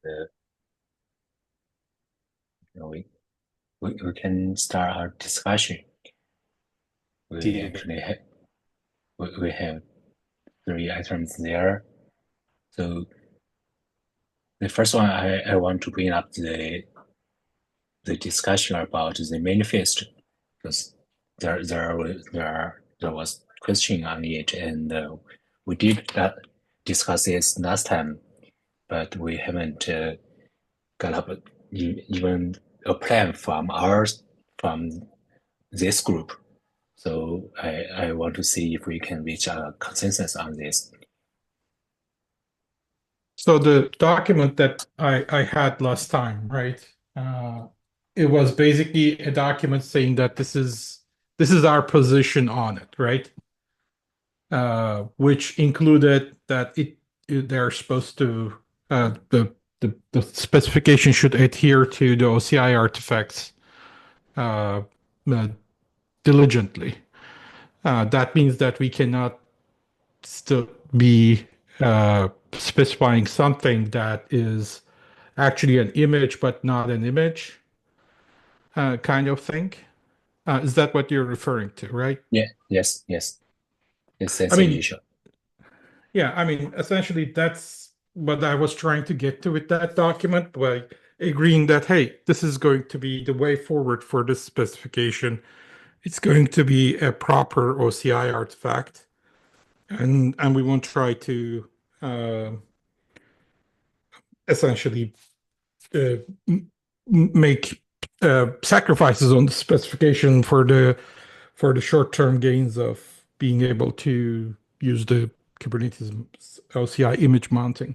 uh, we, we can start our discussion. We Deal. actually have we have three items there. So the first one I want to bring up the discussion about the manifest because there was question on it and we did discuss this last time, but we haven't got up even a plan from this group. So I want to see if we can reach a consensus on this. So the document that I had last time, right? Uh, it was basically a document saying that this is our position on it, right? Which included that they're supposed to the specification should adhere to the OCI artifacts uh, uh, diligently. That means that we cannot still be specifying something that is actually an image but not an image, kind of thing. Is that what you're referring to, right? Yeah, yes. It's I that's the mean, issue. yeah, I mean, essentially, that's what I was trying to get to with that document by agreeing that, hey, this is going to be the way forward for this specification. It's going to be a proper OCI artifact, and we won't try to uh, essentially uh, make sacrifices on the specification for the short-term gains of being able to use the Kubernetes LCI image mounting.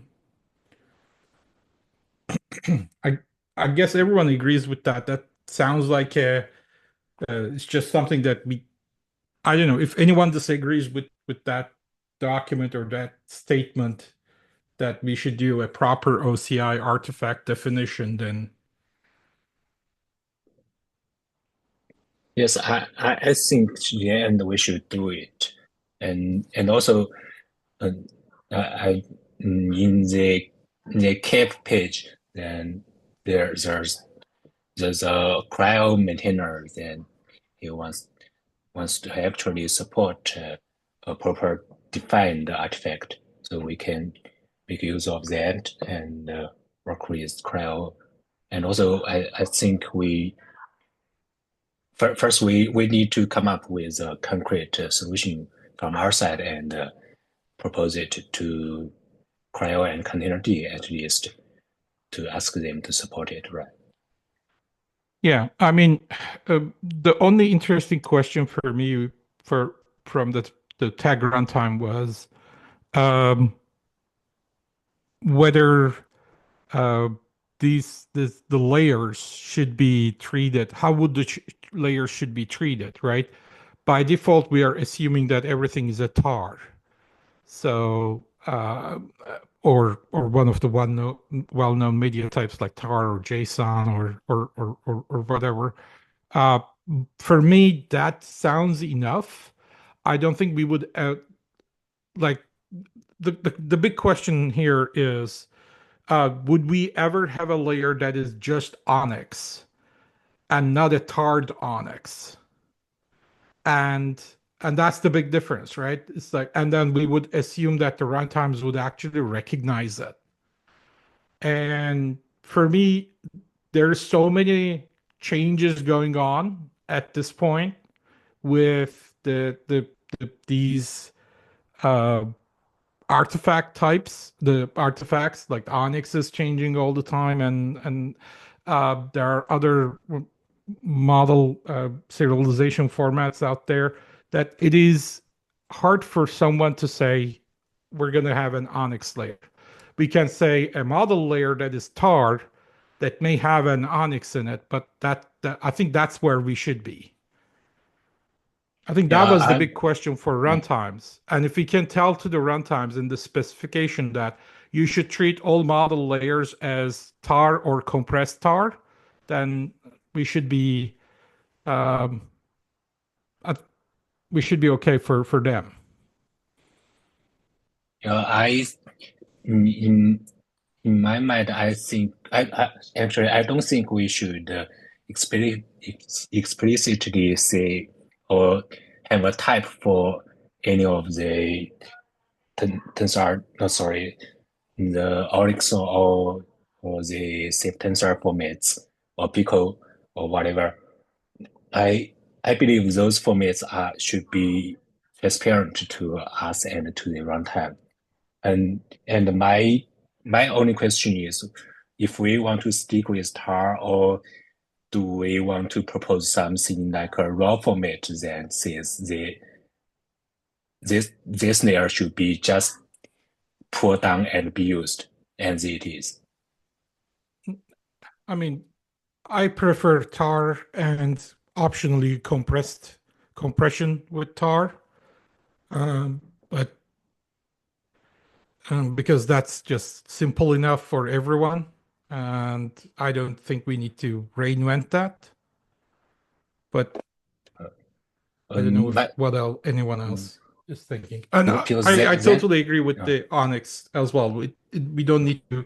I I guess everyone agrees with that. That sounds like it's just something that we. I don't know if anyone disagrees with that document or that statement that we should do a proper OCI artifact definition. Then Yes, I think in the end we should do it, and also um, I in the cap page then there's a cryo maintainer then he wants to actually support a proper defined artifact so we can make use of that and work with cryo and also I think first we need to come up with a concrete solution from our side and propose it to cryo and container D at least to ask them to support it, right? yeah, I mean, the only interesting question for me for from the tag runtime was um, whether uh, the layers should be treated. How would the layers should be treated, right? By default, we are assuming that everything is a tar. So, or one of the well-known media types like tar or JSON or whatever. Uh, for me, that sounds enough. I don't think we would like the big question here is would we ever have a layer that is just Onyx and not a tarred Onyx? And and that's the big difference, right? It's like, and then we would assume that the runtimes would actually recognize it. And for me, there's so many changes going on at this point with these uh, artifact types, the artifacts like Onyx is changing all the time, and there are other model serialization formats out there that it is hard for someone to say we're going to have an Onyx layer. We can say a model layer that is tarred that may have an Onyx in it, but that I think that's where we should be. I think Yeah, that was the I big question for runtimes. And if we can tell to the runtimes in the specification that you should treat all model layers as tar or compressed tar, then we should be um, uh, we should be okay for them. I in In my mind, I think I don't think we should explicitly say or have a type for any of the tensor, no, sorry, the Oryx or the safe tensor formats or Pico or whatever. I I believe those formats are should be transparent to us and to the runtime. And my only question is if we want to stick with tar or do we want to propose something like a raw format that says this layer should be just pulled down and be used as it is. I mean, I prefer tar and optionally compressed compression with tar, but because that's just simple enough for everyone, and I don't think we need to reinvent that. But I don't know if But anyone else is thinking. And because I that totally agree with uh, the Onyx as well. We don't need to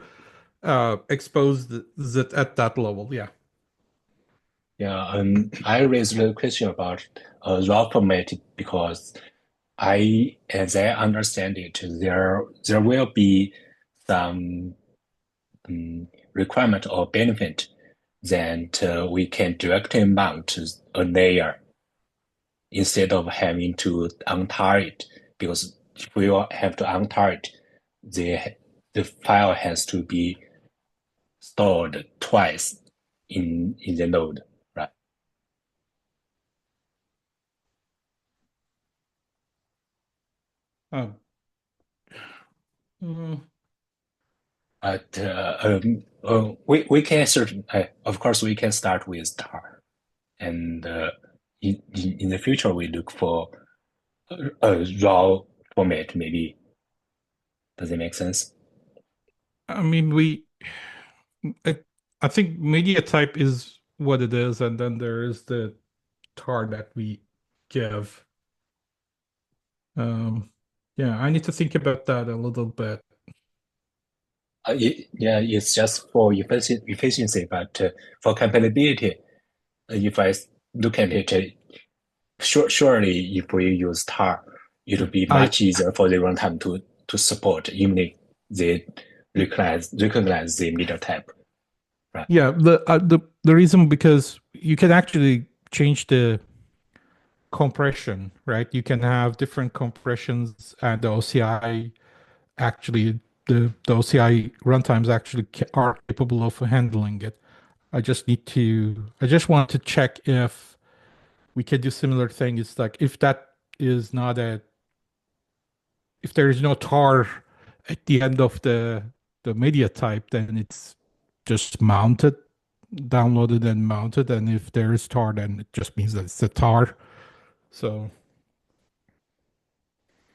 expose that at that level. Yeah. yeah, I raised the question about raw format because as I understand it, there will be some requirement or benefit that we can directly mount a layer instead of having to untar it. Because if we will have to untar it, the the file has to be stored twice in the node, right? Oh. Mm, But we can certain of course we can start with tar, and in the future we look for a raw format maybe. Does it make sense? I mean, I, I think media type is what it is, and then there is the tar that we give. Um, yeah, I need to think about that a little bit. Yeah, it's just for efficiency, but for compatibility, if I look at it, surely if we use tar, it will be I much easier for the runtime to support, even if they recognize the middle type, right? Yeah, the reason because you can actually change the compression, right? You can have different compressions, and the OCI actually the OCI runtimes actually are capable of handling it. I just want to check if we can do similar thing. It's like if that is not a if there is no tar at the end of the media type, then it's just mounted, downloaded and mounted. And if there is tar, then it just means that it's a tar. So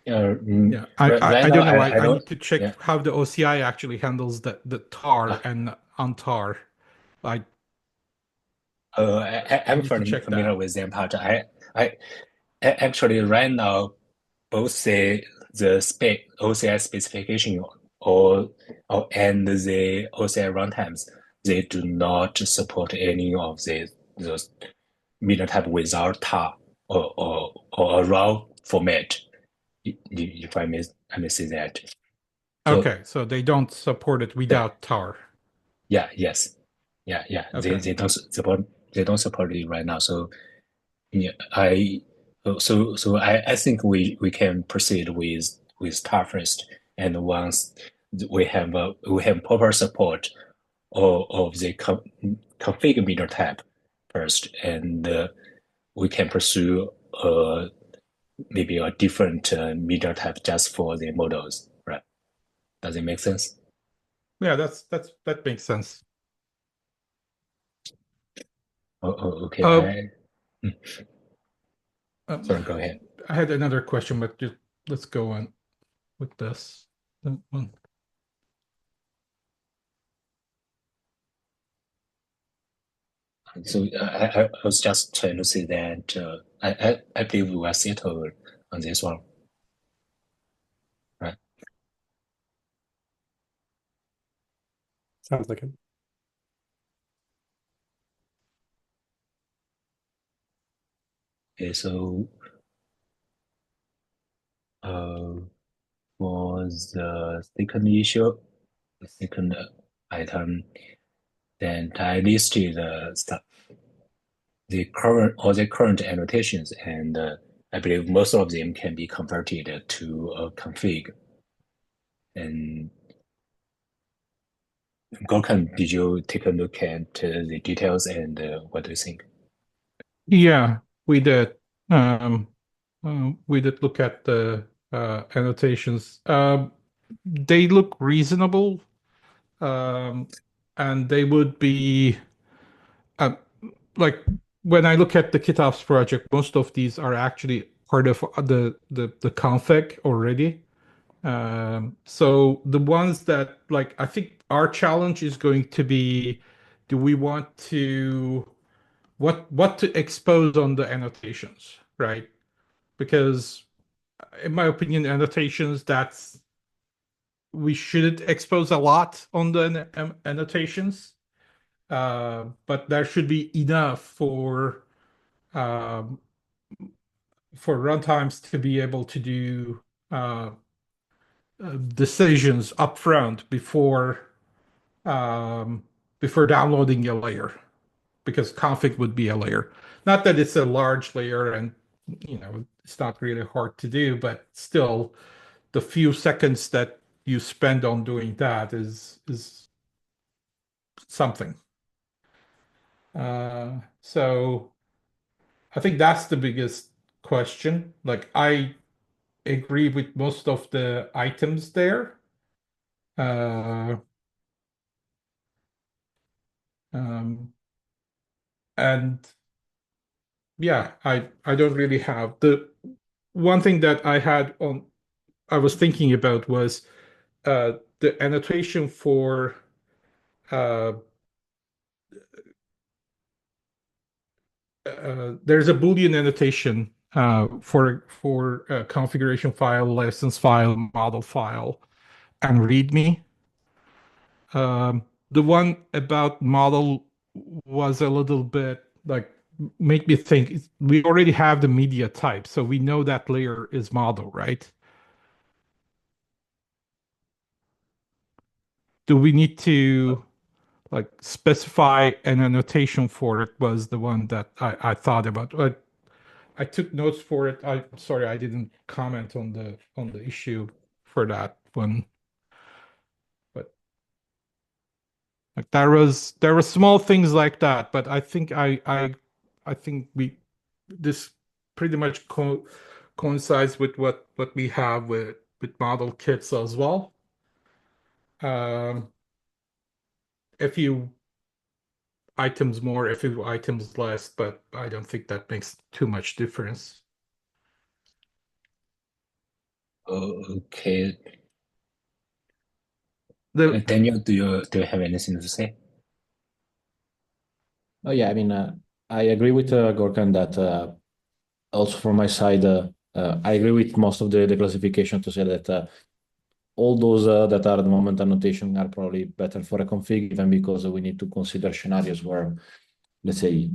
yeah, Right I now don't know. I I don't. need to check Yeah, how the OCI actually handles the tar uh, and untar. I I I'm need to check familiar that. with them, but I actually right now both the spec OCI specification or and the OCI runtimes they do not support any of those middle type without tar or a raw format. If I may say that. So Okay, so they don't support it yeah, without tar. yeah, yes, yeah. Okay. They don't support it right now. So yeah, I think we can proceed with tar first, and once we have proper support of the config meter type first, and we can pursue maybe a different meter type just for the models, right? Does it make sense? Yeah, that makes sense. Okay. Uh, Mm, um, sorry. Go ahead. I had another question, but just let's go on with this. That one. So I was just trying to say that I believe we are settled on this one, right? Sounds like it. Okay, so uh, for the second issue, the second item, then I listed the current annotations, and I believe most of them can be converted to a config. And Gorkan, did you take a look at the details and what do you think? Yeah, we did. Um, we did look at the annotations. They look reasonable, um, and they would be uh, like when I look at the GitOps project, most of these are actually part of the config already. So the ones that like I think our challenge is going to be, do we want to what to expose on the annotations, right? Because in my opinion, annotations that's we shouldn't expose a lot on the annotations, but there should be enough um, for runtimes to be able to do uh, decisions upfront um, before downloading a layer, because config would be a layer. Not that it's a large layer and it's not really hard to do, but still, the few seconds that you spend on doing that is something. So I think that's the biggest question. Like I agree with most of the items there. Uh, um, and yeah, I don't really have the one thing that I was thinking about was the annotation for uh, there's a Boolean annotation for configuration file, license file, model file, and README. The one about model was a little bit like make me think we already have the media type, so we know that layer is model, right? Do we need to like specify an annotation for it was the one that I thought about. I took notes for it. I'm sorry I didn't comment on the issue for that one, but like there were small things like that, but I think we this pretty much coincides with what we have with model kits as well. Um, a few items more, a few items less, but I don't think that makes too much difference. Okay. The Daniel, do you have anything to say? Oh yeah, I mean, I agree with Gorkan that also from my side, I agree with most of the classification to say that all those that are at the moment annotation are probably better for a config, even because we need to consider scenarios where, let's say,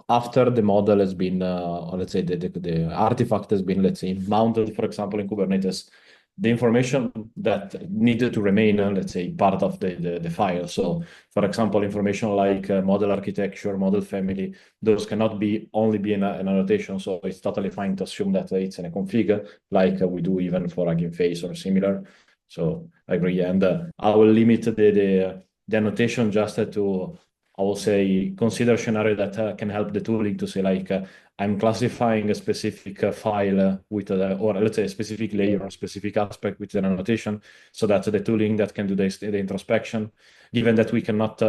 after the model has been, or let's say the artifact has been, let's say, mounted, for example, in Kubernetes, the information that needed to remain, let's say, part of the file. So, for example, information like model architecture, model family, those cannot be only be in an annotation. So it's totally fine to assume that it's in a config, like we do even for Hugging Face or similar. So I agree, and I will limit the annotation just to I will say consider scenario that can help the tooling to say like I'm classifying a specific file with or let's say a specific layer or specific aspect with an annotation, so that the tooling that can do the introspection, given that we cannot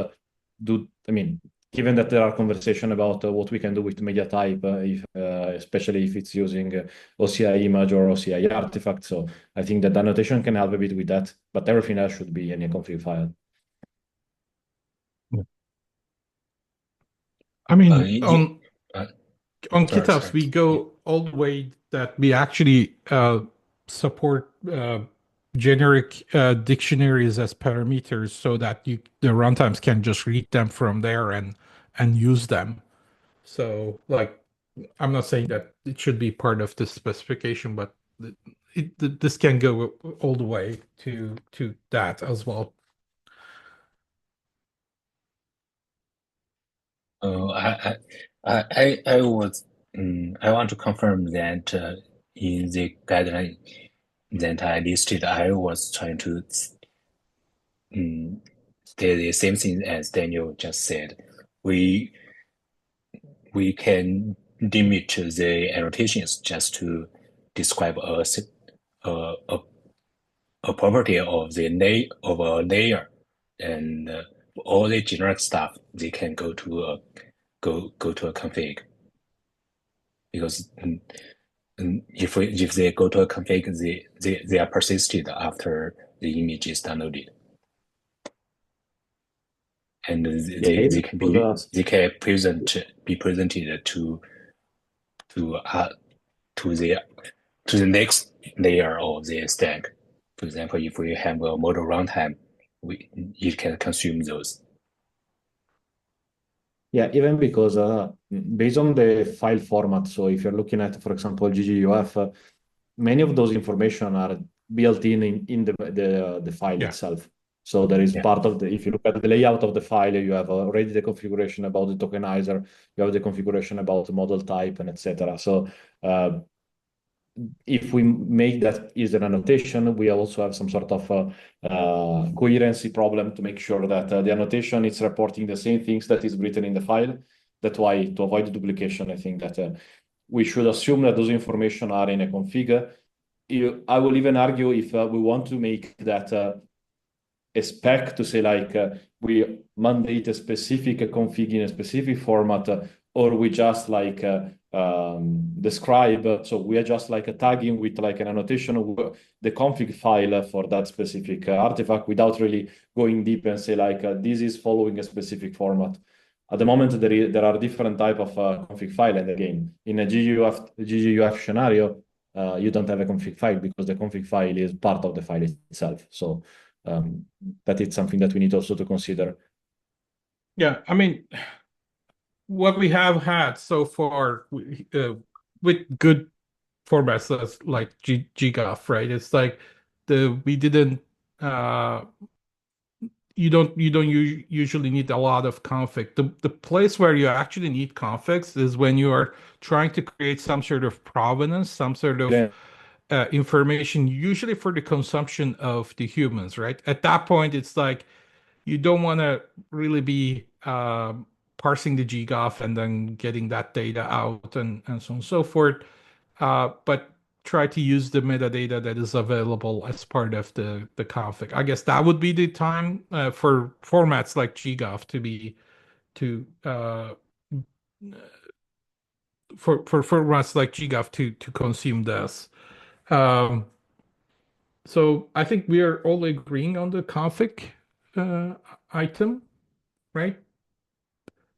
do, I mean, given that there are conversation about what we can do with media type, if, especially if it's using OCI image or OCI artifact. So I think that the annotation can help a bit with that, but everything else should be in a config file. I mean, Yeah. Uh, on sorry, GitHubs, sorry. we Yeah. go all the way that we actually support generic dictionaries as parameters so that the runtimes can just read them from there and use them. So like I'm not saying that it should be part of the specification, but this can go all the way to that as well. Oh, I was I want to confirm that in the guideline that I listed, I was trying to say the same thing as Daniel just said. We we can limit the annotations just to describe a, a property of of a layer, and all the generic stuff they can go to a config because if they go to a config, they are persisted after the image is downloaded, and Yeah, they even can because, be presented to uh, to the to the next layer of the stack. For example, if we have a model runtime, we it can consume those. yeah, even because based on the file format, so if you're looking at, for example, GGUF, many of those information are built in the file Yeah. itself. So there is Yeah. part of the, if you look at the layout of the file, you have already the configuration about the tokenizer, you have the configuration about the model type and etc. So uh, if we make that is an annotation, we also have some sort of coherency problem to make sure that the annotation is reporting the same things that is written in the file. That's why, to avoid duplication, I think that we should assume that those information are in a config. I will even argue if we want to make that a spec to say like we mandate a specific config in a specific format, or we just like describe. So we are just like a tagging with like an annotation of the config file for that specific artifact without really going deep and say like this is following a specific format. At the moment, there are different type of config file, and again, in a GGUF scenario, you don't have a config file because the config file is part of the file itself. So um, that is something that we need also to consider. Yeah, I mean, what we have had so far with good formats as like GGOF, right? It's like the we didn't you don't usually need a lot of config. The place where you actually need configs is when you are trying to create some sort of provenance, some sort of Yeah, information, usually for the consumption of the humans, right? At that point, it's like you don't want to really be parsing the GGOF and then getting that data out and so on and so forth. But try to use the metadata that is available as part of the config. I guess that would be the time for formats like GGOF to be to for formats like GGOF to consume this. Um, so I think we are all agreeing on the config uh, item, right?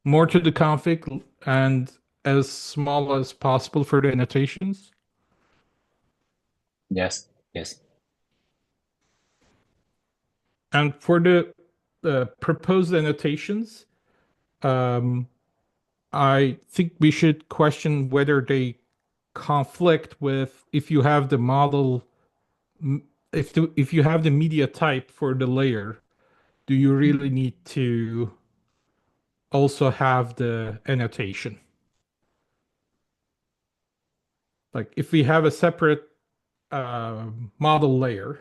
More to the config and as small as possible for the annotations. Yes. Yes. And for the proposed annotations, um, I think we should question whether they conflict with if you have the model, if you have the media type for the layer, do you really need to also have the annotation? Like if we have a separate model layer,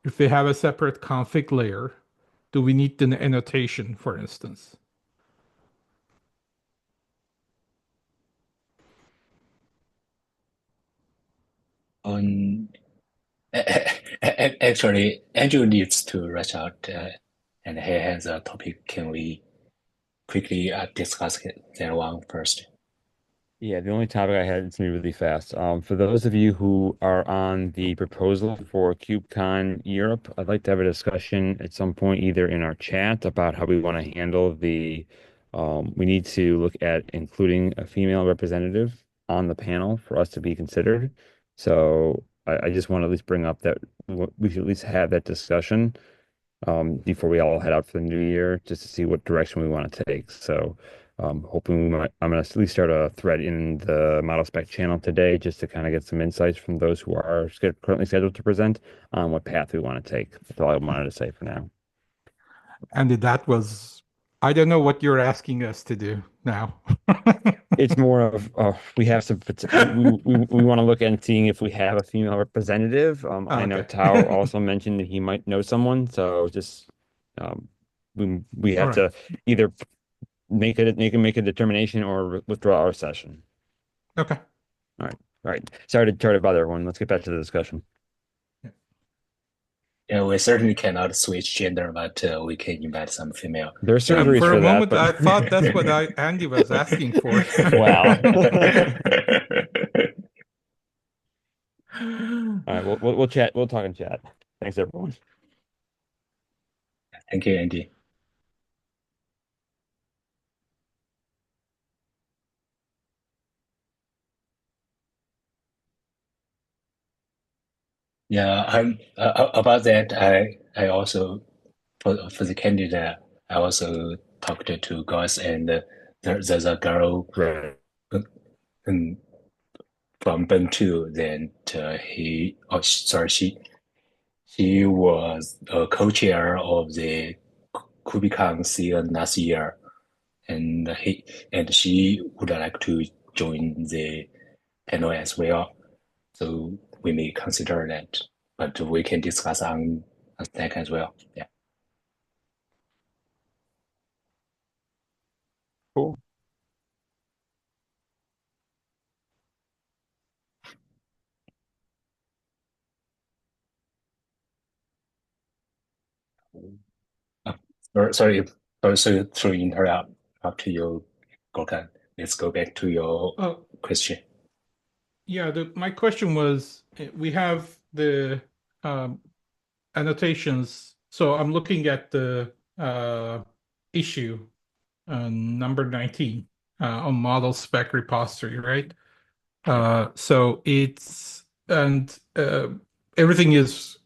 if we have a separate config layer, do we need the annotation, for instance? Um, Actually, Andrew needs to rush out, and he has a topic. Can we quickly discuss that one first? Yeah, the only topic I had, it's gonna be really fast. For those of you who are on the proposal for KubeCon Europe, I'd like to have a discussion at some point, either in our chat about how we want to handle we need to look at including a female representative on the panel for us to be considered. So I just want to at least bring up that we should at least have that discussion before we all head out for the new year, just to see what direction we want to take. So, hoping I'm going to at least start a thread in the model spec channel today, just to kind of get some insights from those who are currently scheduled to present on what path we want to take. That's all I wanted to say for now. And that was, I don't know what you're asking us to do now. It's more of we have some we want to look and seeing if we have a female representative. I know Okay. Tao also mentioned that he might know someone, so just um, we All have right. to either make a determination or withdraw our session. Okay. All right, all right. Sorry to bother everyone. Let's get back to the discussion. Yeah, we certainly cannot switch gender, but we can invite some female. There are Yeah, surgeries for a for that, moment, but I thought that's what Andy was asking for. wow. All right, we'll chat. We'll talk in chat. Thanks, everyone. Thank you, Andy. Yeah, about that. I also for the candidate, I also talked to guys, and there's a girl Right. um, from Ben too. Then sorry, she was a co-chair of the Kubicon CN last year, and she would like to join the panel as well. So we may consider that, but we can discuss on that as well. Yeah. Cool. Uh, sorry, sorry to interrupt after you, Gorkan. Let's go back to your Oh, question. yeah, my question was, we have the um, annotations. So I'm looking at the issue number 19 on model spec repository, right? So it's and everything is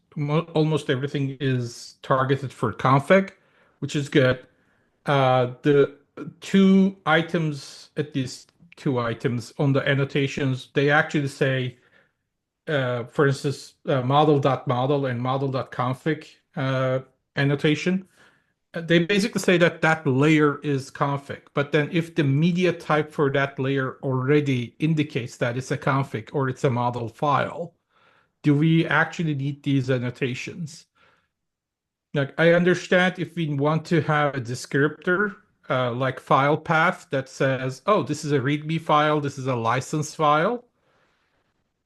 almost everything is targeted for config, which is good. The two items, at least two items on the annotations, they actually say, for instance, model.model and model.config annotation. They basically say that that layer is config, but then if the media type for that layer already indicates that it's a config or it's a model file, do we actually need these annotations? Like, I understand if we want to have a descriptor, like file path that says, oh, this is a README file, this is a license file.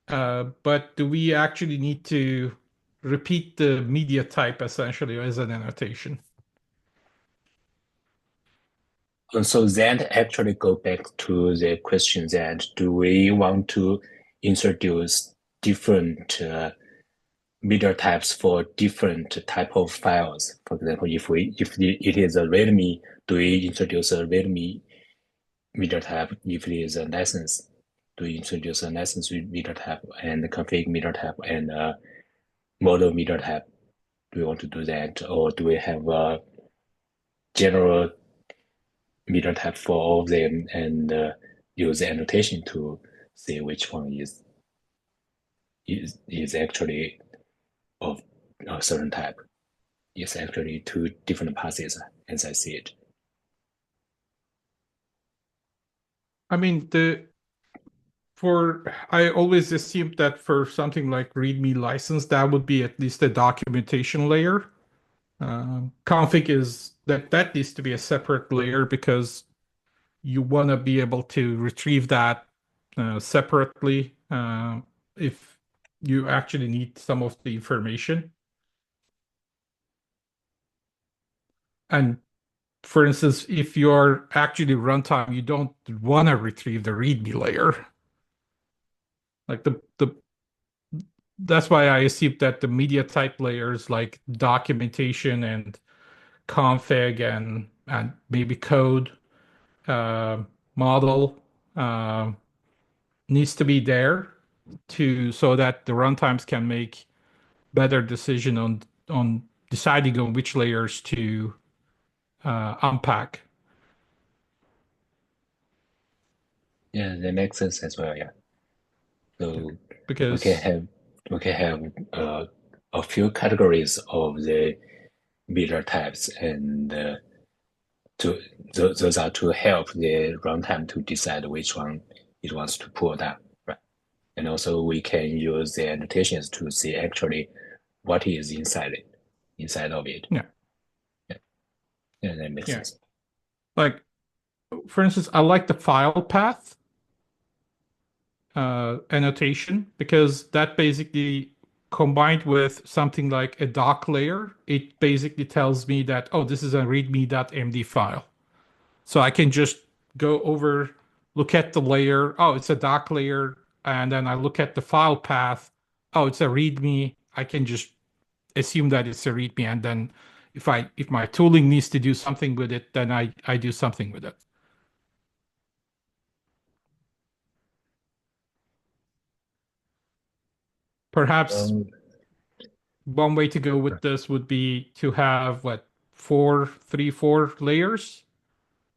But do we actually need to repeat the media type essentially as an annotation? So that actually go back to the question that do we want to introduce different media types for different type of files? For example, if it is a README, do we introduce a README media type? If it is a license, do we introduce a license media type and config media type and model media type? Do we want to do that, or do we have a general meter type for all of them and use the annotation to see which one is actually of a certain type? It's actually two different passes as I see it. I mean, I always assumed that for something like README license, that would be at least a documentation layer. Config is that needs to be a separate layer because you want to be able to retrieve that separately if you actually need some of the information. And for instance, if you're actually runtime, you don't want to retrieve the README layer. Like the that's why I assume that the media type layers like documentation and config and maybe code uh, model uh, needs to be there. so that the runtimes can make better decision on deciding on which layers to unpack. Yeah, that makes sense as well. Yeah. So we can Because have we can have a few categories of the meter types, and to those are to help the runtime to decide which one it wants to pull down, right? And also we can use the annotations to see actually what is inside of it. yeah, Yeah, yeah, that makes yeah. sense. Like for instance, I like the file path annotation because that basically combined with something like a doc layer, it basically tells me that, oh, this is a readme.md file. So I can just go over, look at the layer. Oh, it's a doc layer. And then I look at the file path. Oh, it's a readme. I can just assume that it's a readme. And then if my tooling needs to do something with it, then I do something with it. Perhaps Um, one way to go with this would be to have what, four layers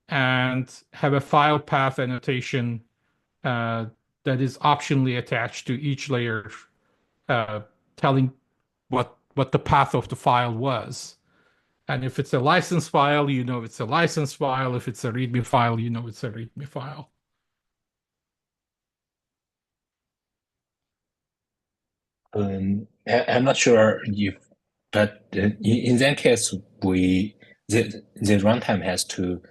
and have a file path annotation uh, that is optionally attached to each layer, uh, telling what the path of the file was. And if it's a license file, you know it's a license file. If it's a README file, you know it's a README file. I'm not sure if, but in that case, the runtime has to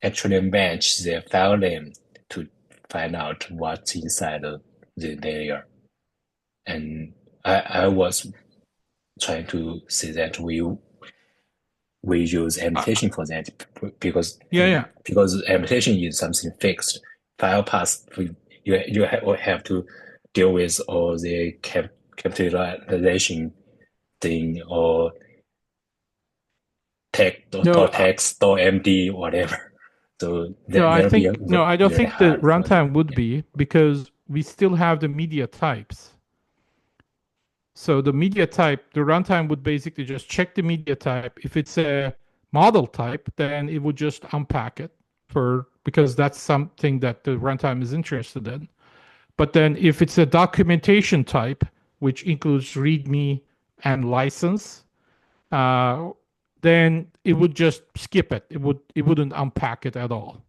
actually match the file name to find out what's inside the layer. And I was trying to say that we use Uh, annotation for that because yeah, yeah. because annotation is something fixed. File path, will have to deal with all the capitalization thing or No, text or MD whatever. So no, there'll be no, I don't very think the hard for them. runtime would Yeah. be because we still have the media types. So the media type, the runtime would basically just check the media type. If it's a model type, then it would just unpack it because that's something that the runtime is interested in. But then if it's a documentation type, which includes README and license, uh, then it would just skip it. It wouldn't unpack it at all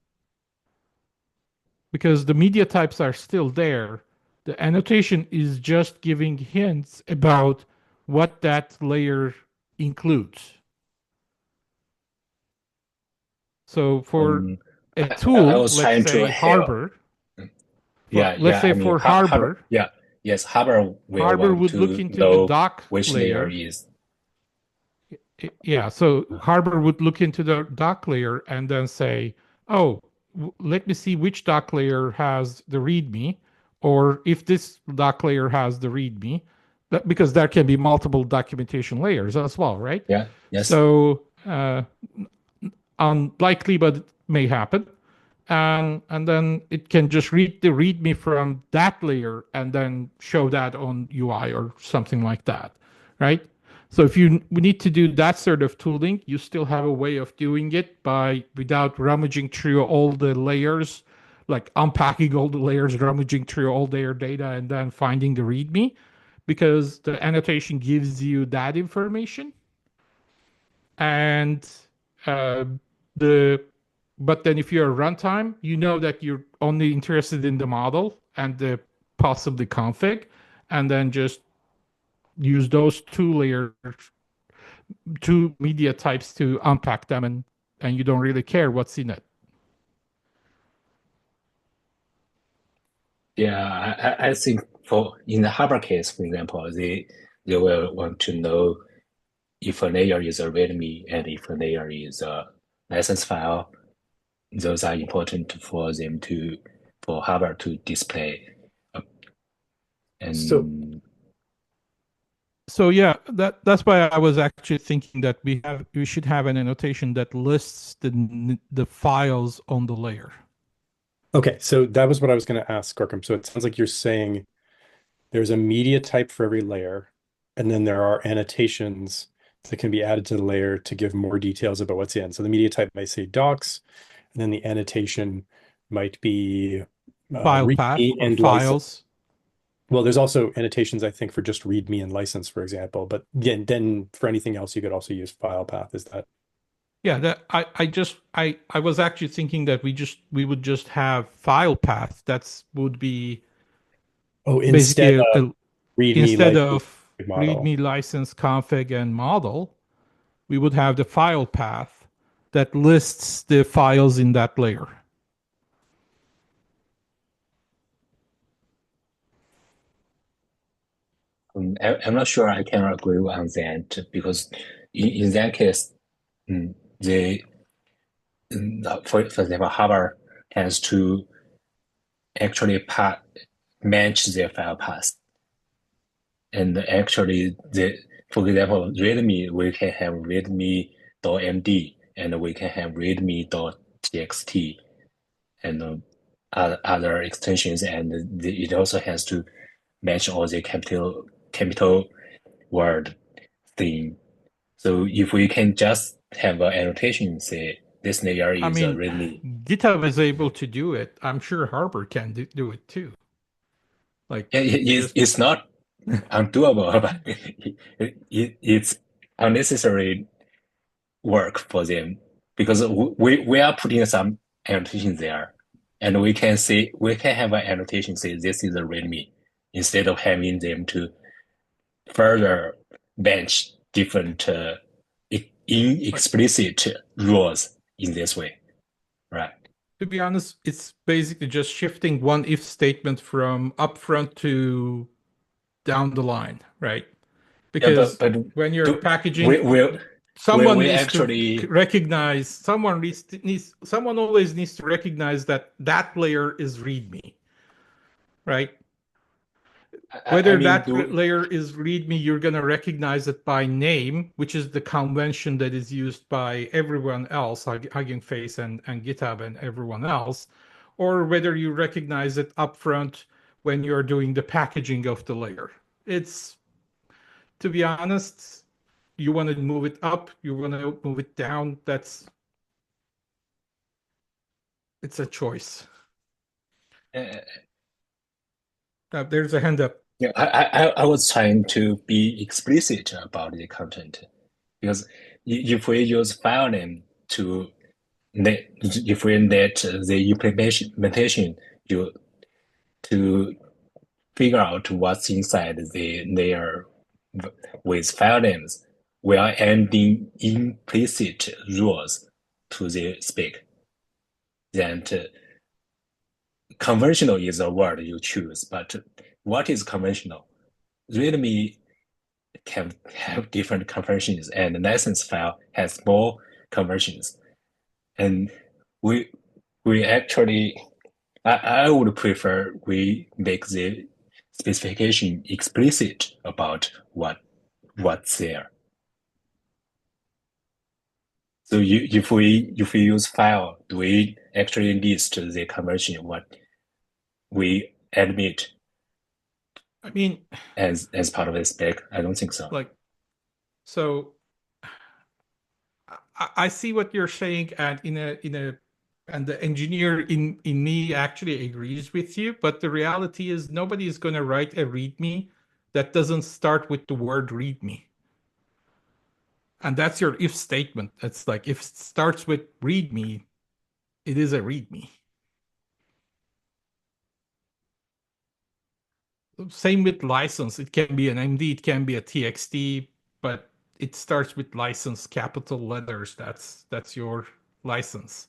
because the media types are still there. The annotation is just giving hints about what that layer includes. So for Um, a I tool, was let's trying to say help. Harbor, Yeah, let's yeah. say I mean, for Harbor. Harbor, Yeah, yes. Harbor will Harbor want would look to into the know doc which layer layer. is. Yeah, so Harbor would look into the doc layer and then say, oh, let me see which doc layer has the README, or if this doc layer has the README, because there can be multiple documentation layers as well, right? Yeah. Yes. So unlikely, but it may happen. And then it can just read the README from that layer and then show that on UI or something like that, right? So if we need to do that sort of tooling, you still have a way of doing it without rummaging through all the layers, like unpacking all the layers, rummaging through all their data, and then finding the README, because the annotation gives you that information. And uh, the but then if you're a runtime, you know that you're only interested in the model and the possibly config, and then just use those two media types to unpack them, and you don't really care what's in it. Yeah, I think for in the Harbor case, for example, they will want to know if a layer is a README and if a layer is a license file. Those are important for them for Harbor to display. Uh, So And so yeah, that's why I was actually thinking that we should have an annotation that lists the files on the layer. Okay, so that was what I was going to ask, Gorkum. So it sounds like you're saying there's a media type for every layer, and then there are annotations that can be added to the layer to give more details about what's in. So the media type might say docs, and then the annotation might be File path README or and license. files. Well, there's also annotations, I think, for just README and license, for example. But again, then for anything else, you could also use file path. Is that? Yeah, that I was actually thinking that we would just have file path. That's would be Oh, instead basically of README instead license of model. README license config and model, we would have the file path that lists the files in that layer. I'm not sure I can agree on that because in that case, the for example, Harvard has to actually match their file path. And actually, for example, README, we can have README.md and we can have README.txt and other extensions, and it also has to match all the capital word thing. So if we can just have an annotation, say this layer I is a mean, README. GitHub is able to do it. I'm sure Harvard can do it too. Like Yeah, it's not undoable, but it's unnecessary work for them because we are putting some annotation there, and we can have an annotation say this is a README instead of having them to further bench different explicit rules in this way, right? to be honest, it's basically just shifting one if statement from upfront to down the line, right? Yeah, Because but when you're do, we packaging, will someone we needs to actually recognize, someone always needs to recognize that that layer is README, right? I Whether mean that do layer is README, you're going to recognize it by name, which is the convention that is used by everyone else, Hugging Face and GitHub and everyone else, or whether you recognize it upfront when you're doing the packaging of the layer. It's, to be honest, you want to move it up, you want to move it down. It's a choice. uh, There's a hand up. yeah, I was trying to be explicit about the content because if we use file name to if we let the implementation you to figure out what's inside the layer with file names, we are adding implicit rules to the spec. Then conventional is a word you choose, but what is conventional? README can have different conventions, and the license file has more conventions. And we we actually, I would prefer we make the specification explicit about what's there. So if we use file, do we actually list the convention what we admit I mean, as part of the spec? I don't think so. like, so I see what you're saying, and and the engineer in me actually agrees with you. But the reality is, nobody is going to write a README that doesn't start with the word README, and that's your if statement. It's like if it starts with README, it is a README. Same with license. It can be an MD, it can be a TXT, but it starts with license, capital letters. That's your license.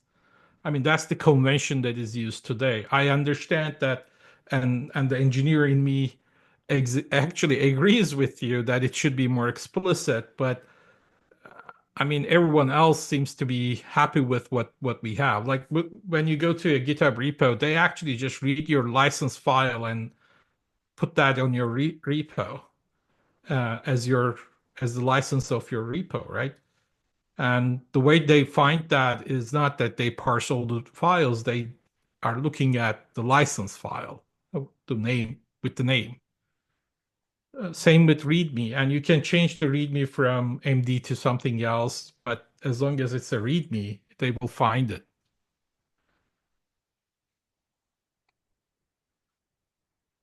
I mean, that's the convention that is used today. I understand that, and the engineer in me actually agrees with you that it should be more explicit. But I mean, everyone else seems to be happy with what we have. Like when you go to a GitHub repo, they actually just read your license file and put that on your repo as the license of your repo, right? And the way they find that is not that they parse all the files, they are looking at the license file, the name with the name. Same with README, and you can change the README from MD to something else, but as long as it's a README, they will find it.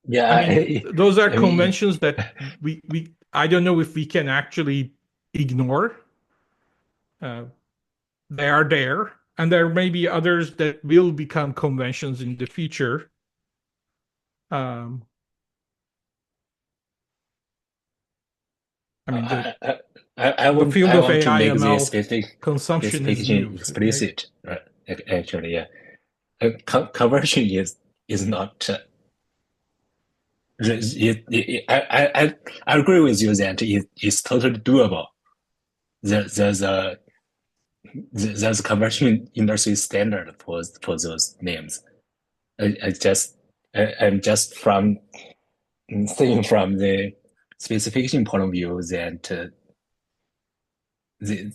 Yeah, I mean, those are I mean, conventions that I don't know if we can actually ignore. Uh, they are there, and there may be others that will become conventions in the future. Um, I mean, the field I of want to AI make the ML consumption is specification new, right? explicit. Right? Actually, yeah, conversion is not. I agree with you that it's totally doable. There's a conversion industry standard for those names. I'm just from saying from the specification point of view that the,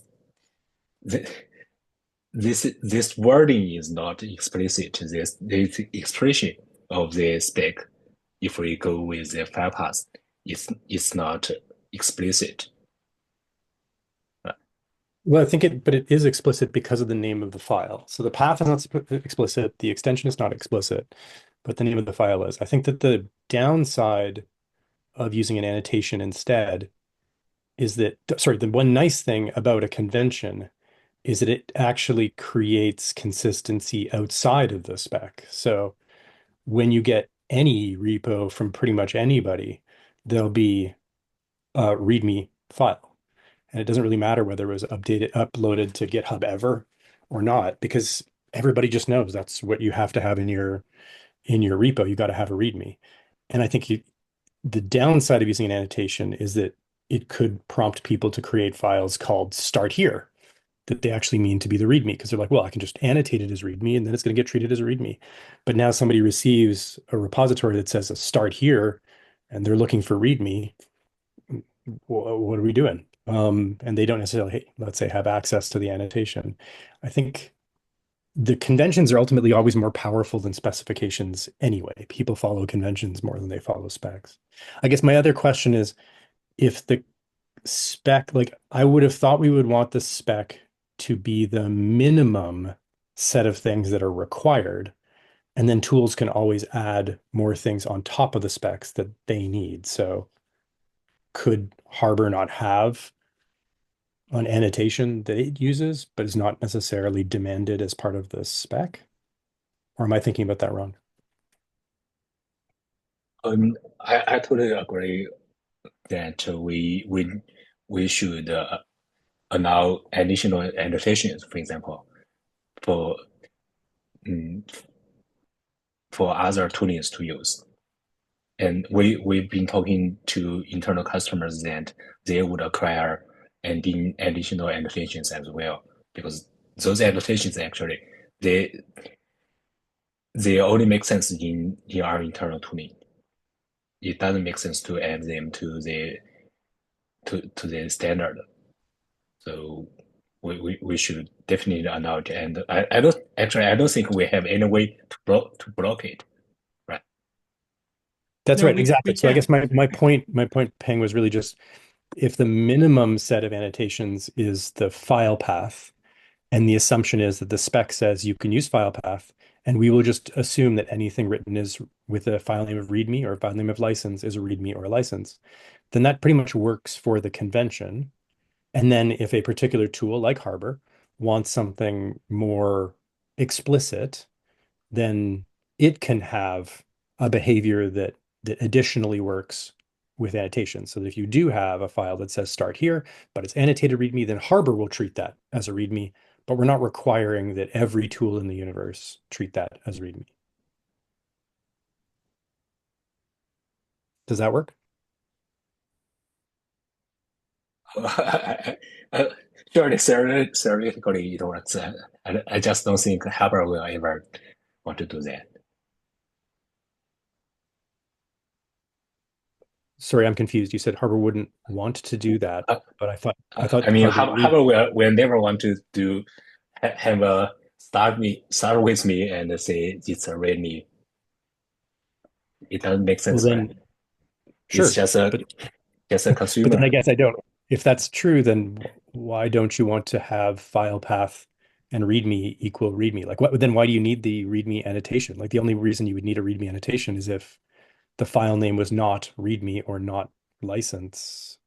the this wording is not explicit. This expression of the spec, if we go with the file path, it's not explicit. Well, I think but it is explicit because of the name of the file. So the path is not explicit, the extension is not explicit, but the name of the file is. I think that the downside of using an annotation instead is that, sorry, the one nice thing about a convention is that it actually creates consistency outside of the spec. So when you get any repo from pretty much anybody, there'll be a README file. And it doesn't really matter whether it was uploaded to GitHub ever or not, because everybody just knows that's what you have to have in your repo. You got to have a README. And I think the downside of using an annotation is that it could prompt people to create files called start here that they actually mean to be the README, because they're like, well, I can just annotate it as README and then it's going to get treated as a README. But now somebody receives a repository that says a start here and they're looking for README. What are we doing? And they don't necessarily, let's say, have access to the annotation. I think the conventions are ultimately always more powerful than specifications anyway. People follow conventions more than they follow specs. I guess my other question is, if the spec, like I would have thought we would want the spec to be the minimum set of things that are required, and then tools can always add more things on top of the specs that they need. So could Harbor not have an annotation that it uses, but is not necessarily demanded as part of the spec? Or am I thinking about that wrong? I totally agree that we should allow additional annotations, for example, for um, for other toolings to use. And we've been talking to internal customers that they would acquire additional annotations as well, because those annotations actually they they only make sense in our internal tooling. It doesn't make sense to add them to the standard. So we should definitely allow it. And I don't think we have any way to block it. Right. That's No, right, we exactly. So I can. guess my point, Peng, was really just if the minimum set of annotations is the file path, and the assumption is that the spec says you can use file path, and we will just assume that anything written is with a file name of README or a file name of license is a README or a license, then that pretty much works for the convention. And then if a particular tool like Harbor wants something more explicit, then it can have a behavior that additionally works with annotation. So that if you do have a file that says start here, but it's annotated README, then Harbor will treat that as a README, but we're not requiring that every tool in the universe treat that as README. Does that work? Surely, theoretically, it works. I just don't think Haber will ever want to do that. Sorry, I'm confused. You said Harbor wouldn't want to do that, Uh, but I I thought mean, Harbor would. Haber will never want to have a start with me and say it's a read me. It doesn't make Well, sense, right? then Sure, It's just but a but then I consumer. guess I don't. If that's true, then why don't you want to have file path and README equal README? Like what? Then why do you need the README annotation? Like the only reason you would need a README annotation is if the file name was not README or not license.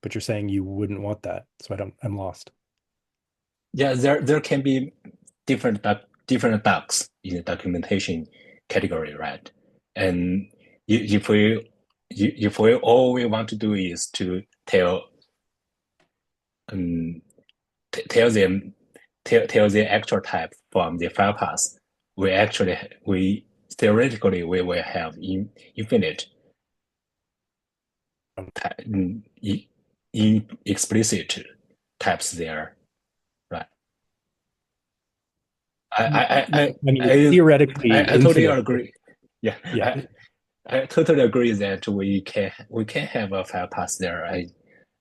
But you're saying you wouldn't want that, so I'm lost. Yeah, there can be different docs in the documentation category, right? And if we all we want to do is to um tell them tell the actual type from the file path, we theoretically we will have infinite in explicit types there, right? I mean, it's theoretically I totally infinite. agree. Yeah, Yeah, I totally agree that we can have a file path there.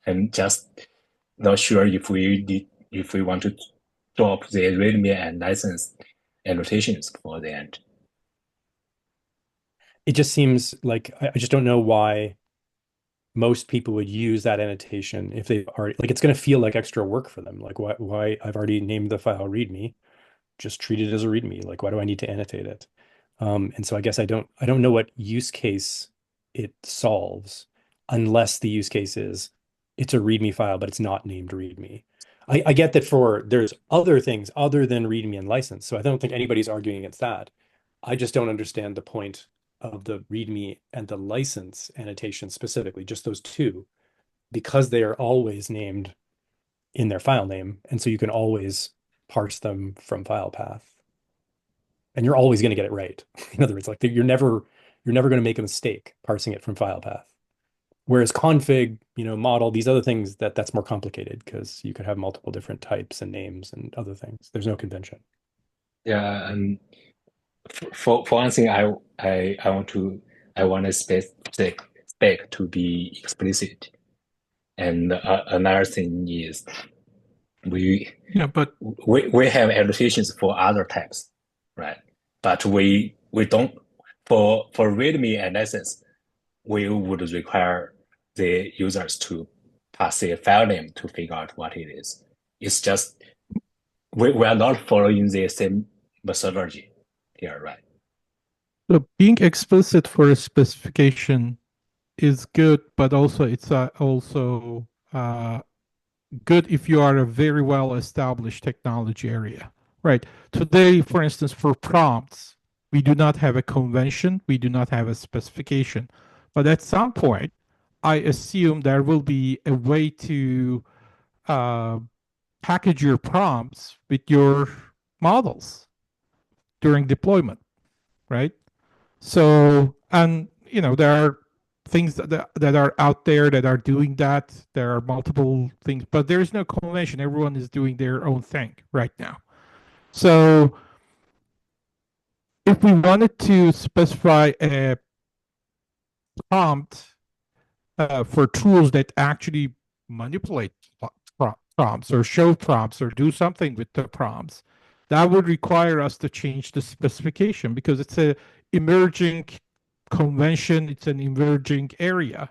I'm just not sure if we want to drop the README and license annotations for that. it just seems like I just don't know why most people would use that annotation if they are like it's going to feel like extra work for them. Like why I've already named the file README, just treat it as a README. Like why do I need to annotate it? And so I guess I don't know what use case it solves unless the use case is it's a README file, but it's not named README. I get that for there's other things other than README and license. So I don't think anybody's arguing against that. I just don't understand the point of the README and the license annotation specifically, just those two, because they are always named in their file name. And so you can always parse them from file path. And you're always going to get it right. In other words, like you're never going to make a mistake parsing it from file path. Whereas config, model, these other things that's more complicated because you could have multiple different types and names and other things. There's no convention. Yeah, and for one thing, I want a spec to be explicit, and another thing is we Yeah, but we have annotations for other types, right? But we don't for README and license, we would require the users to pass a file name to figure out what it is. It's just we are not following the same methodology here, right? so being explicit for a specification is good, but also it's also good if you are a very well established technology area, right? Today, for instance, for prompts, we do not have a convention, we do not have a specification, but at some point, I assume there will be a way to uh, package your prompts with your models during deployment, right? So, and there are things that are out there that are doing that. There are multiple things, but there is no convention. Everyone is doing their own thing right now. So, if we wanted to specify a prompt for tools that actually manipulate prompts or show prompts or do something with the prompts, that would require us to change the specification because it's a emerging convention, it's an emerging area,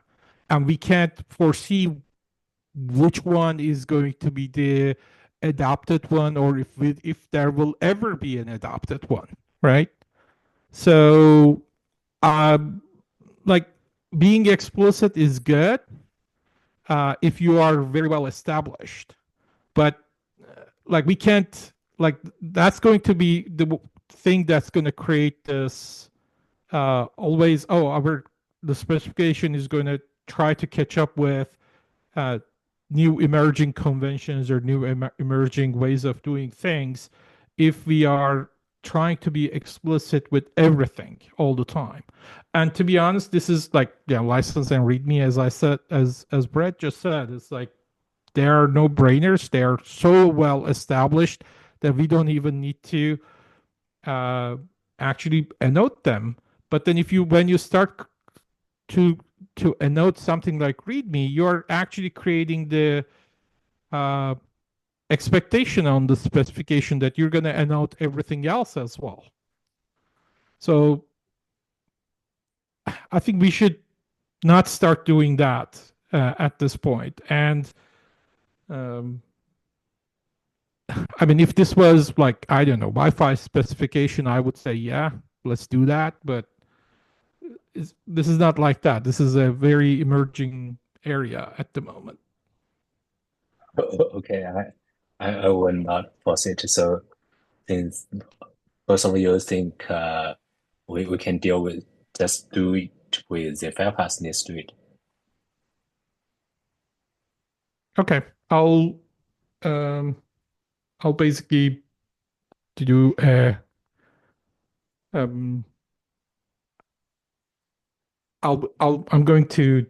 and we can't foresee which one is going to be the adopted one or if there will ever be an adopted one, right? So, um, like being explicit is good if you are very well established. But like we can't like that's going to be the thing that's going to create this always the specification is going to try to catch up with uh, new emerging conventions or new emerging ways of doing things if we are trying to be explicit with everything all the time. And to be honest, this is like license and readme, as I said, as Brett just said, it's like they are no brainers. They are so well established that we don't even need to uh, actually annote them. But then when you start to annote something like README, you're actually creating the uh, expectation on the specification that you're going to annote everything else as well. So I think we should not start doing that at this point. And I mean, if this was like, I don't know, Wi-Fi specification, I would say, yeah, let's do that. But this is not like that. This is a very emerging area at the moment. Okay, I will not force it. So since both of you think we can deal with, just do it with the file path next to it. Okay, I'll basically do a I'm going to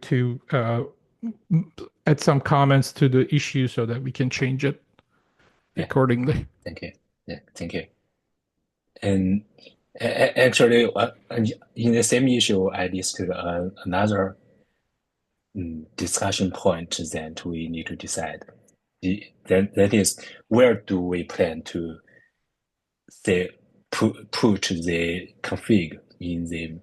add some comments to the issue so that we can change it accordingly. Thank you. Yeah, thank you. And actually, in the same issue, I listed another discussion point that we need to decide. That is, where do we plan to say put the config in the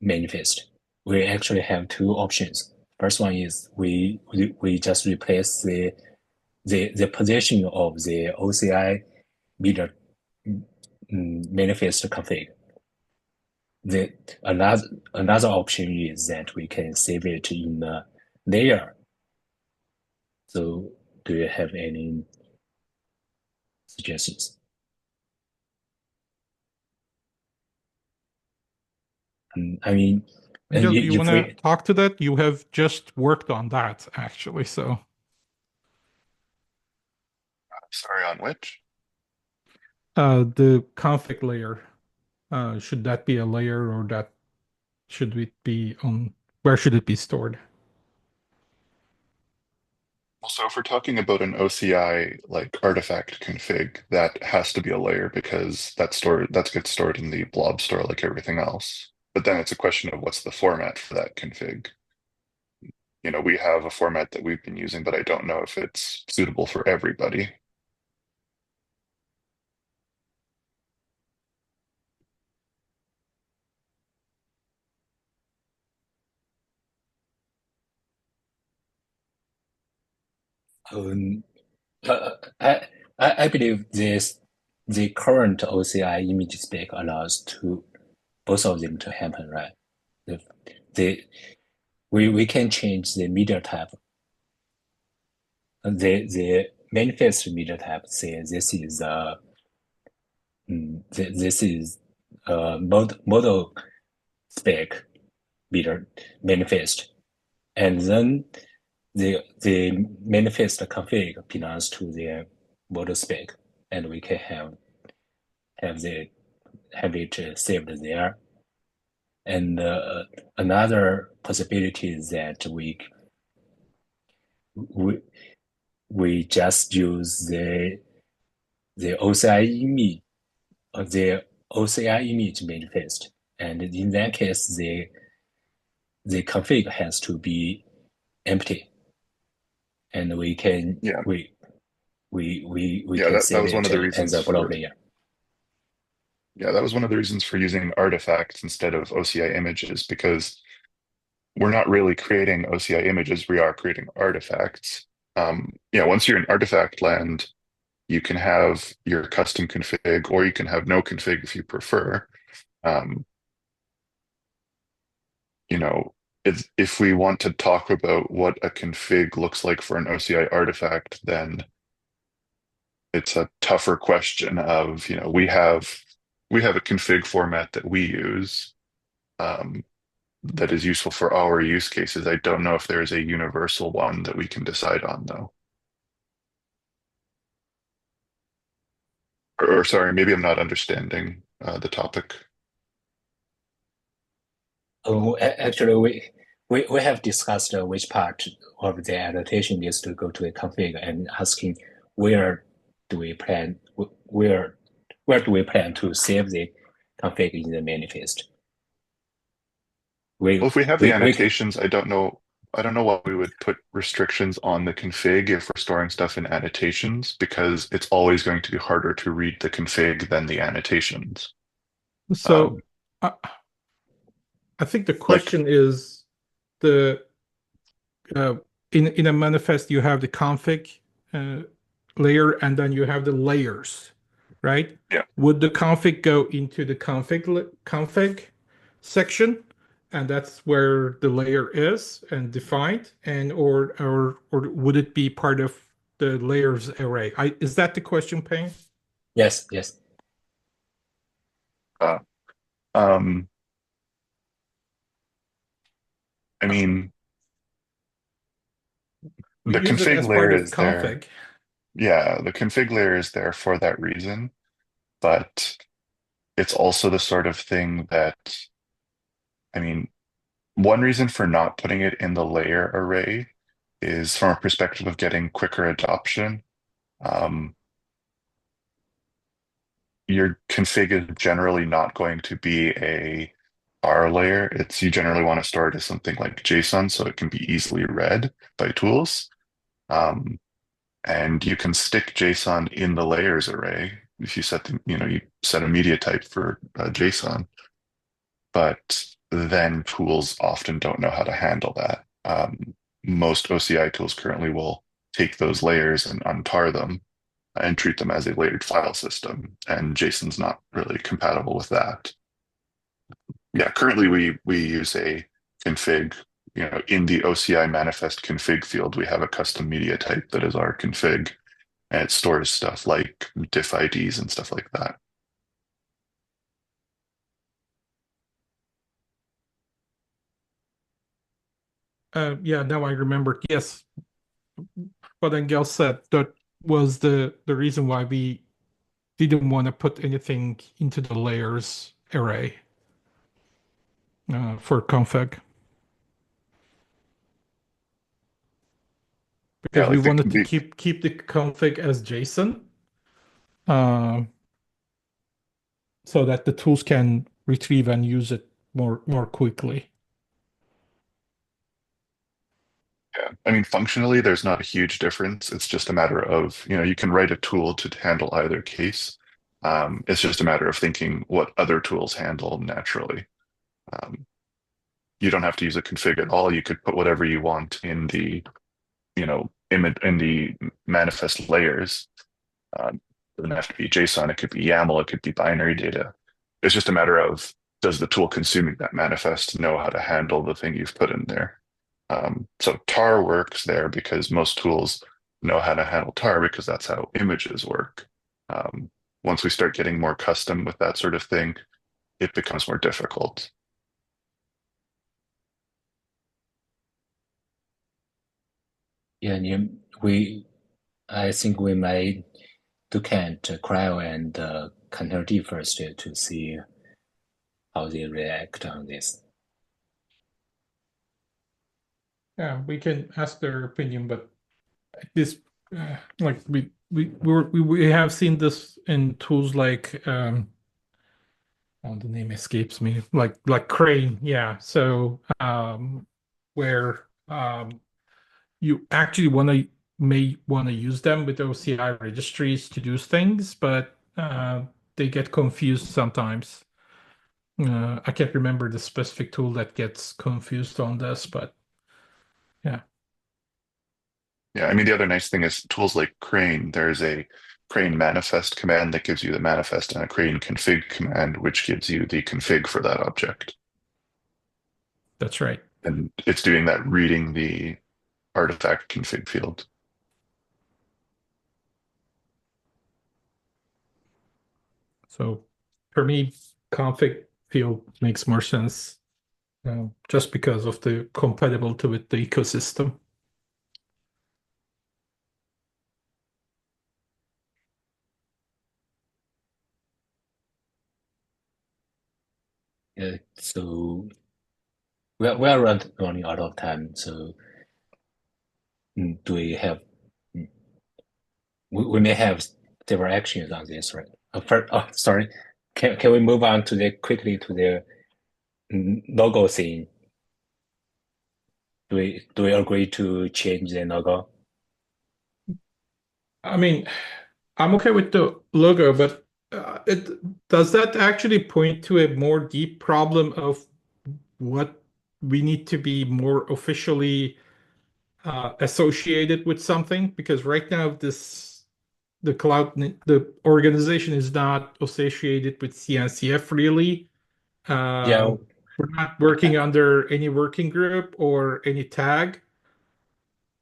manifest? We actually have two options. First one is we just replace the position of the OCI meter manifest config. Another option is that we can save it in a layer. So do you have any suggestions? I mean, Do you want to talk to that? You have just worked on that, actually, so. Sorry, on which? The config layer. Should that be a layer, or that should it be on, where should it be stored? Well, so if we're talking about an OCI like artifact config, that has to be a layer because that gets stored in the blob store like everything else. But then it's a question of what's the format for that config. You know, we have a format that we've been using, but I don't know if it's suitable for everybody. I believe the current OCI image spec allows both of them to happen, right? We can change the media type. The manifest media type says this is model spec media manifest, and then the manifest config belongs to the model spec, and we can have it saved there. And another possibility is that we just use the OCI image, the OCI image manifest, and in that case, the config has to be empty, and we can we can save it as a blob layer. Yeah, that was one of the reasons for using artifacts instead of OCI images, because we're not really creating OCI images, we are creating artifacts. Once you're in artifact land, you can have your custom config, or you can have no config if you prefer. If we want to talk about what a config looks like for an OCI artifact, then it's a tougher question of, we have a config format that we use that is useful for our use cases. I don't know if there is a universal one that we can decide on, though. Or sorry, maybe I'm not understanding the topic. Oh, actually, we have discussed which part of the annotation needs to go to a config, and asking where do we plan to save the config in the manifest. Well, if we have the annotations, I don't know why we would put restrictions on the config if we're storing stuff in annotations, because it's always going to be harder to read the config than the annotations. So I think the question is the in a manifest you have the config layer and then you have the layers, right? Yeah. Would the config go into the config section, and that's where the layer is and defined, and or would it be part of the layers array? Is that the question, Payne? Yes, yes. Uh, um, I mean, We the use it config as part layer of is there. config. Yeah, the config layer is there for that reason, but it's also the sort of thing that, I mean, one reason for not putting it in the layer array is from a perspective of getting quicker adoption. Um, your config is generally not going to be a R layer. You generally want to store it as something like JSON so it can be easily read by tools. Um, and you can stick JSON in the layers array if you you set a media type for JSON, but then tools often don't know how to handle that. Most OCI tools currently will take those layers and untar them and treat them as a layered file system, and JSON's not really compatible with that. Yeah, currently we use a config, in the OCI manifest config field, we have a custom media type that is our config, and it stores stuff like diff IDs and stuff like that. Yeah, now I remember. Yes, what Engel said, that was the reason why we didn't want to put anything into the layers array for config, Yeah, because we like wanted to keep the config as JSON, uh, so that the tools can retrieve and use it more quickly. yeah. I mean, functionally, there's not a huge difference. It's just a matter of, you can write a tool to handle either case. It's just a matter of thinking what other tools handle naturally. Um, you don't have to use a config at all. You could put whatever you want in the, image in the manifest layers. It doesn't have to be JSON. It could be YAML. It could be binary data. It's just a matter of, does the tool consuming that manifest know how to handle the thing you've put in there? So tar works there because most tools know how to handle tar because that's how images work. Um, Once we start getting more custom with that sort of thing, it becomes more difficult. Yeah, I think we might look at cryo and control first to see how they react on this. Yeah, we can ask their opinion, but this, like we have seen this in tools like oh, the name escapes me, like Crane, yeah. So where you actually may want to use them with OCI registries to do things, but they get confused sometimes. I can't remember the specific tool that gets confused on this, but yeah. Yeah, I mean, the other nice thing is tools like Crane, there's a Crane manifest command that gives you the manifest and a Crane config command, which gives you the config for that object. That's right. And it's doing that reading the artifact config field. So for me, config field makes more sense, just because of the compatibility with the ecosystem. So we are running out of time. So do we have? mm, we may have several actions on this, right? Sorry. Can we move on quickly to the logo thing? Do we agree to change the logo? I mean, I'm okay with the logo, but does that actually point to a more deep problem of what we need to be more officially associated with something? Because right now the organization is not associated with CNCF really. Yeah, We're not working under any working group or any tag.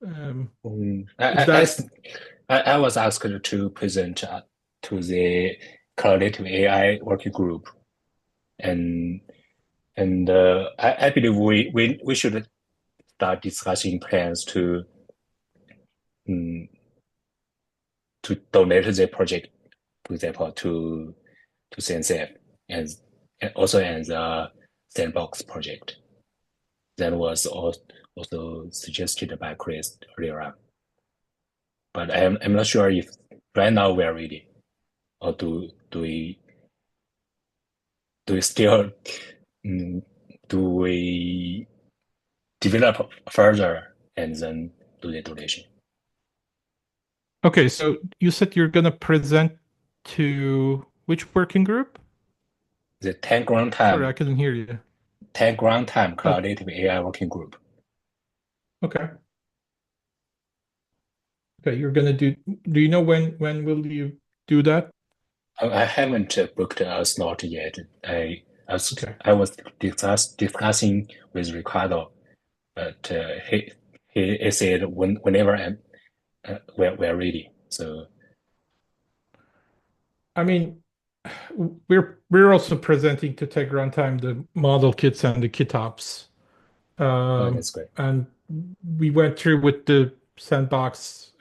um, Is that I was asked to present to the collaborative AI working group, and I believe we should start discussing plans um, to donate the project, for example, to CNCF and, and also as a sandbox project. That was also suggested by Chris earlier on. But I'm not sure if right now we are ready, or do we still um, do we develop further and then do the donation? okay? So you said you're gonna present to which working group? The 10 ground Sorry, I time couldn't hear you. 10 ground time Oh, collaborative AI working group. okay. Okay, you're gonna do. Do you know when will you do that? I haven't booked a slot yet. Okay. I was discussing with Ricardo, but he said whenever we're ready. So I mean, we're also presenting to Tech Runtime the model kits and the kitops. that's great. And we went through with the sandbox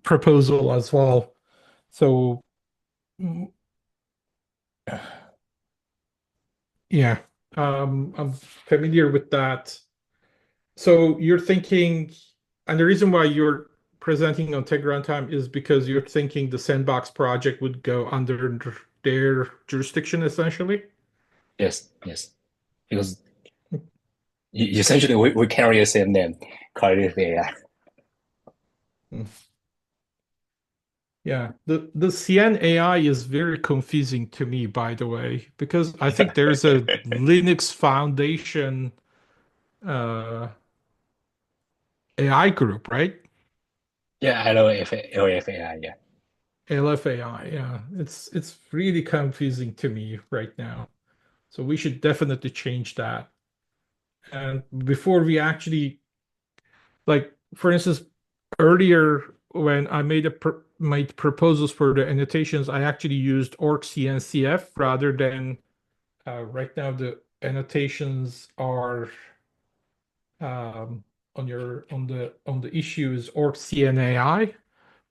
proposal as well. So mm, yeah, I'm familiar with that. So you're thinking, and the reason why you're presenting on Tech Runtime is because you're thinking the sandbox project would go under their jurisdiction essentially. Yes, because essentially we carry the same name, collaborative AI. Mm. Yeah, the CN AI is very confusing to me, by the way, because I think there's a Linux Foundation uh, AI group, right? Yeah, I know LFAI. Yeah, LFAI, yeah. It's really confusing to me right now. So we should definitely change that. And before we actually, like, for instance, earlier when I made proposals for the annotations, I actually used org-cncf rather than right now the annotations are on the issues org-cnai,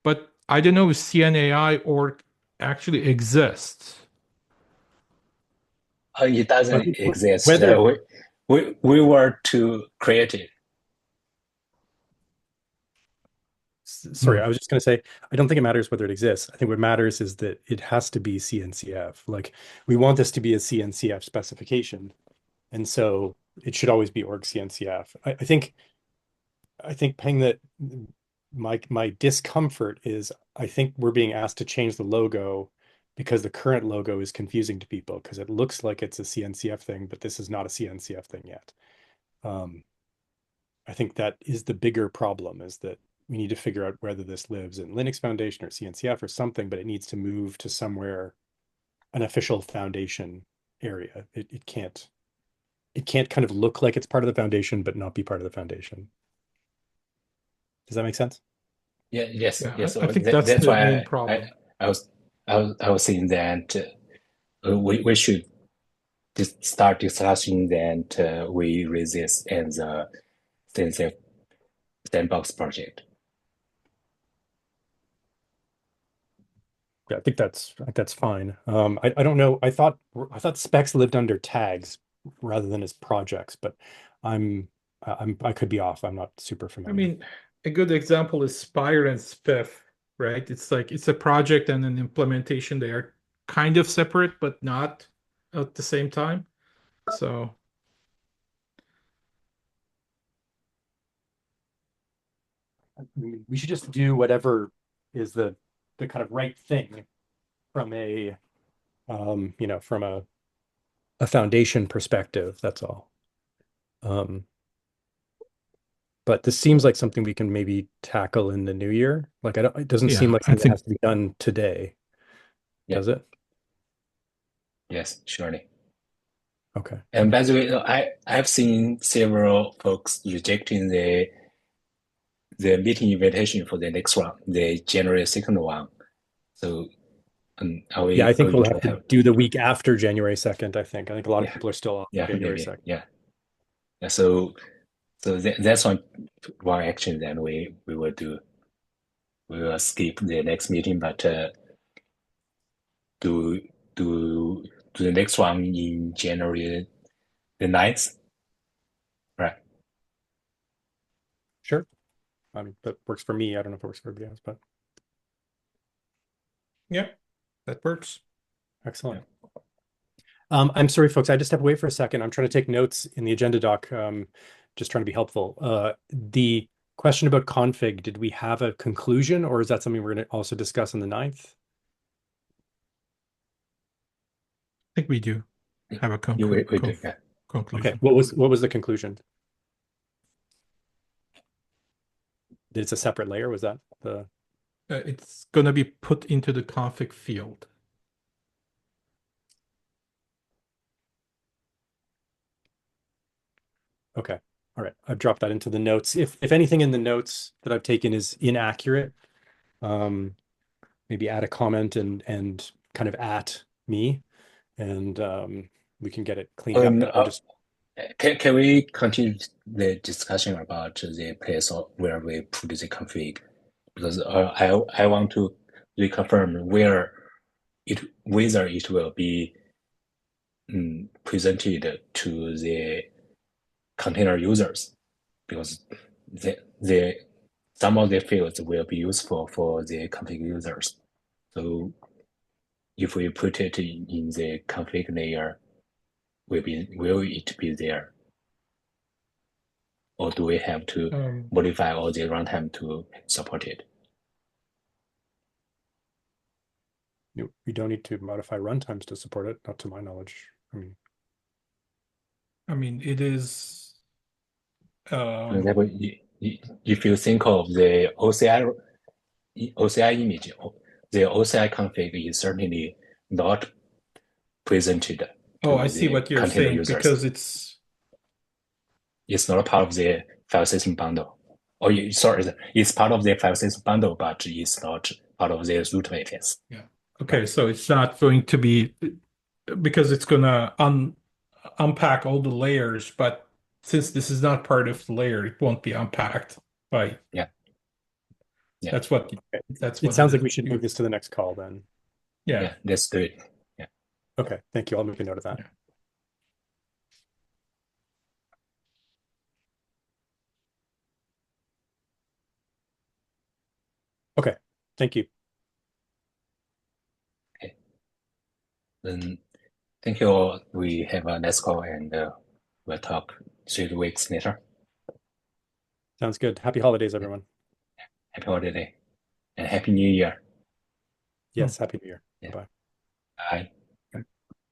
but I don't know if cnai org actually exists. it But doesn't exist. whether, We were to create it. sorry, Hmm. I was just going to say, I don't think it matters whether it exists. I think what matters is that it has to be CNCF. Like we want this to be a CNCF specification. And so it should always be org CNCF. I think Peng, that my discomfort is I think we're being asked to change the logo because the current logo is confusing to people because it looks like it's a CNCF thing, but this is not a CNCF thing yet. Um, I think that is the bigger problem, is that we need to figure out whether this lives in Linux Foundation or CNCF or something, but it needs to move to somewhere, an official foundation area. It can't kind of look like it's part of the foundation, but not be part of the foundation. Does that make sense? Yeah, yes, Yeah, yes. I So think that's that's the main why problem. I was saying that we should start discussing that we raise this as a sensitive sandbox project. Yeah, I think that's fine. I don't know. I thought specs lived under tags rather than as projects, but I could be off. I'm not super I familiar. mean, a good example is Spire and Spiff, right? It's like it's a project and an implementation. They are kind of separate, but not at the same time. So, We should just do whatever is the kind of right thing from a from a a foundation perspective. That's all. But this seems like something we can maybe tackle in the new year. Like it doesn't seem like I something that think has to be done today, Yeah. does it? Yes, surely. Okay. And by the way, I've seen several folks rejecting the meeting invitation for the next round, the January 2nd one. So are Yeah, we I think going we'll to have to have? do the week after January 2nd, I think. I think a lot of Yeah, people are still off yeah, January maybe, 2nd. yeah. So that's one action that we will do. We will skip the next meeting, but do do the next one in January the 9th, right? Sure. I mean, that works for me. I don't know if it works for everybody else, but yeah, that works. excellent. I'm sorry, folks. I just step away for a second. I'm trying to take notes in the agenda doc. Just trying to be helpful. The question about config, did we have a conclusion, or is that something we're going to also discuss on the 9th? I think we do have a We do, yeah. conclusion. Okay. What was the conclusion? That it's a separate layer? Was that the? It's going to be put into the config field. Okay. All right. I've dropped that into the notes. If anything in the notes that I've taken is inaccurate, maybe add a comment and kind of at me, and we can get it cleaned up. But I'm just Can we continue the discussion about the place where we put the config? Because I want to reconfirm whether it will be presented to the container users, because the some of the fields will be useful for the config users. So if we put it in the config layer, will it be there? Or do we have to modify all the runtime to support it? we don't need to modify runtimes to support it, not to my knowledge. I mean, it is. For example, if you think of the OCI image, the OCI config is certainly not presented to I see the what you're container saying, users. because it's not part of the file system bundle. Sorry, it's part of the file system bundle, but it's not part of the root manifest. Yeah. Okay, so it's not going to be, because it's going to unpack all the layers, but since this is not part of the layer, it won't be unpacked by. Yeah. That's what. It sounds like we should move this to the next call then. Yeah. Let's do it. Yeah. Okay. Thank you. I'll make a note of that. Yeah. Okay. Thank you. Okay. Then thank you all. We have a next call, and we'll talk 3 weeks later. Sounds good. Happy holidays, everyone. Happy holiday and Happy New Year. Yes. Happy New Year. Yeah. Bye. Bye.